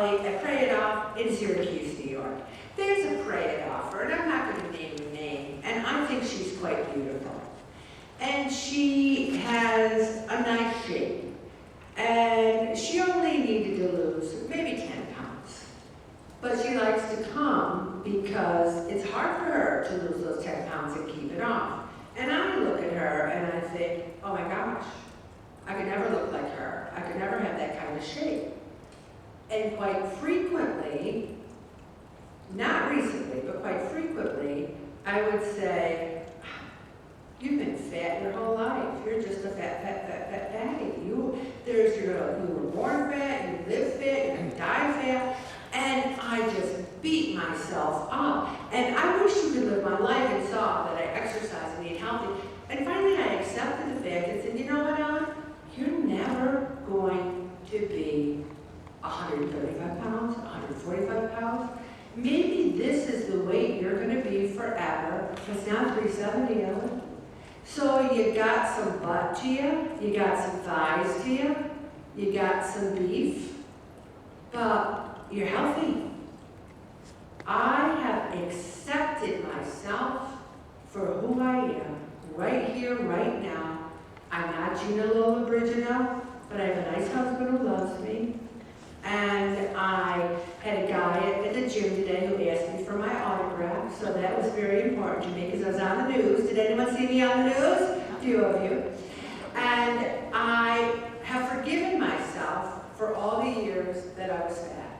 McCauley at Pray It Off in Syracuse, New York. There's a Pray It Offer, and I'm not going to name the name, and I think she's quite beautiful. And she has a nice shape. And she only needed to lose maybe 10 pounds. But she likes to come because it's hard for her to lose those 10 pounds and keep it off. And I look at her and I think, oh my gosh, I could never look like her. I could never have that kind of shape. And quite frequently, not recently, but quite frequently, I would say, you've been fat your whole life. You're just a fat fatty. You were born fat, you live fat, you're gonna die fat. And I just beat myself up. And I wish you could live my life and saw that I exercise and eat healthy. And finally I accepted the fact and said, you know what, Ellen? You're never going to be 135 pounds, 145 pounds. Maybe this is the weight you're gonna be forever. It's now 370, Ellen. So you got some butt to you got some thighs to you got some beef, but you're healthy. I have accepted myself for who I am, right here, right now. I'm not Gina Lola Brigino, but I have a nice husband who loves me. And I had a guy at the gym today who asked me for my autograph, so that was very important to me because I was on the news. Did anyone see me on the news? A few of you. And I have forgiven myself for all the years that I was fat.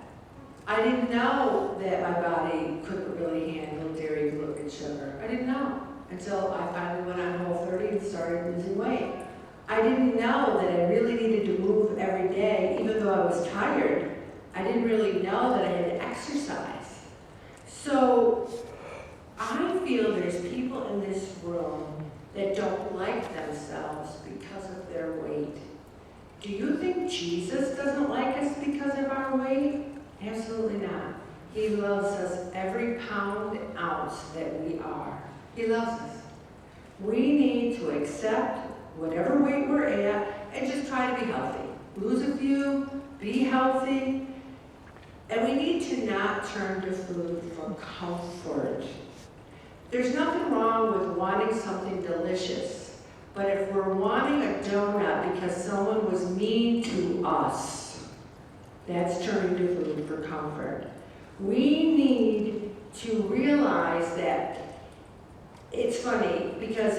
I didn't know that my body couldn't really handle dairy, gluten, and sugar. I didn't know until I finally went on Whole30 and started losing weight. I didn't know that I really needed to move every day, even though I was tired. I didn't really know that I had to exercise. So I feel there's people in this room that don't like themselves because of their weight. Do you think Jesus doesn't like us because of our weight? Absolutely not. He loves us every pound, ounce that we are. He loves us. We need to accept whatever weight we're at, and just try to be healthy. Lose a few, be healthy, and we need to not turn to food for comfort. There's nothing wrong with wanting something delicious, but if we're wanting a donut because someone was mean to us, that's turning to food for comfort. We need to realize that it's funny because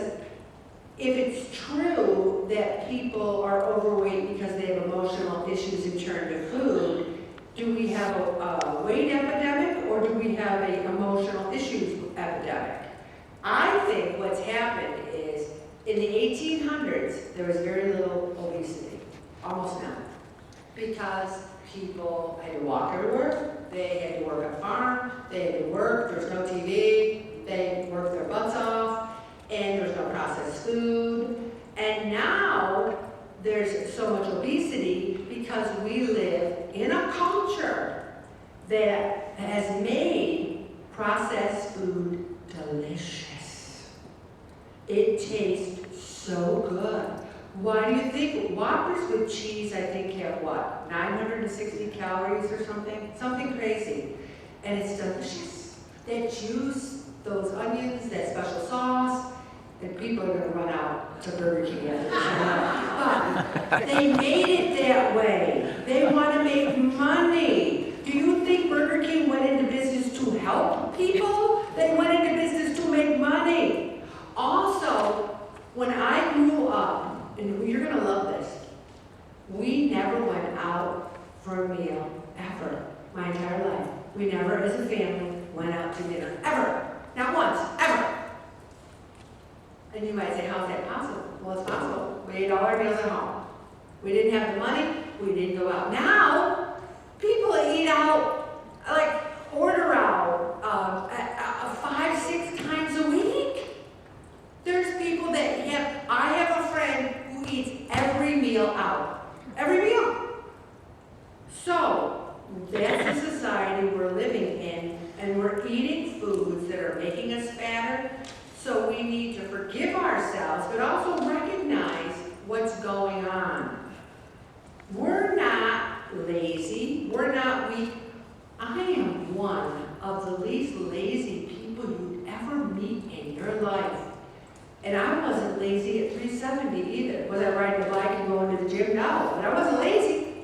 if it's true that people are overweight because they have emotional issues and turn to food, do we have a weight epidemic or do we have an emotional issues epidemic? I think what's happened is in the 1800s, there was very little obesity, almost none, because people had to walk everywhere, they had to work on a farm, they had to work, there was no TV, they worked their butts off, and there's no processed food. And now there's so much obesity because we live in a culture that has made processed food delicious. It tastes so good. Why do you think Whoppers with cheese, I think, have what, 960 calories or something? Something crazy. And it's delicious. That juice, those onions, that special sauce, and people are going to run out to Burger King after this. But they made it that way. They want to make money. Do you think Burger King went into business to help people? They went into business to make money. Also, when I grew up, and you're going to love this, we never went out for a meal, ever, my entire life. We never, as a family, went out to dinner, ever. Not once, ever. And you might say, how's that possible? Well, it's possible. We ate all our meals at home. We didn't have the money, we didn't go out. Now, people eat out, like order out 5-6 times a week. There's people that I have a friend who eats every meal out. Every meal. So, that's the society we're living in, and we're eating foods that are making us fatter. So we need to forgive ourselves, but also recognize what's going on. We're not lazy, we're not weak, Was I riding a bike and going to the gym? No, but I wasn't lazy.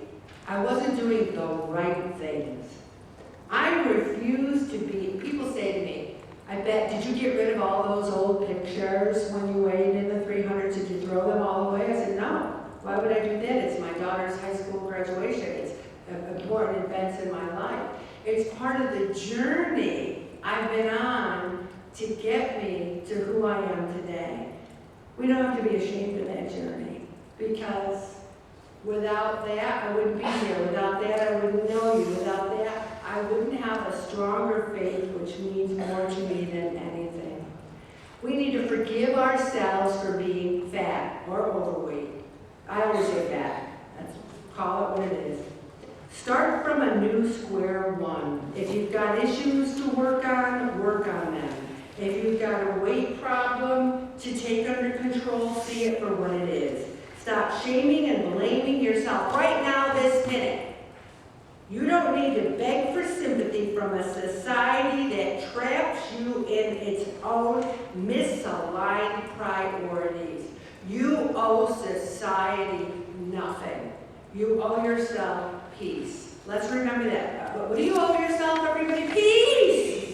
I wasn't doing the right things. I refuse to be, people say to me, I bet, did you get rid of all those old pictures when you weighed in the 300s? Did you throw them all away? I said, no. Why would I do that? It's my daughter's high school graduation. It's important events in my life. It's part of the journey I've been on to get me to who I am today. We don't have to be ashamed of that journey, because without that, I wouldn't be here. Without that, I wouldn't know you. Without that, I wouldn't have a stronger faith, which means more to me than anything. We need to forgive ourselves for being fat or overweight. I always say fat. Let's call it what it is. Start from a new square one. If you've got issues to work on them. If you've got a weight problem to take under control, see it for what it is. Stop shaming and blaming yourself right now, this minute. You don't need to beg for sympathy from a society that traps you in its own misaligned priorities. You owe society nothing. You owe yourself peace. Let's remember that. What do you owe yourself, everybody? Peace!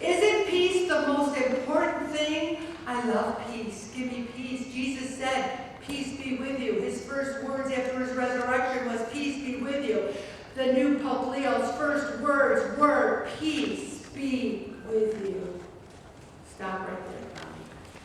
Isn't peace the most important thing? I love peace. Give me peace. Jesus said, peace be with you. His first words after his resurrection was, peace be with you. The new Pope Leo's first words were, peace be with you.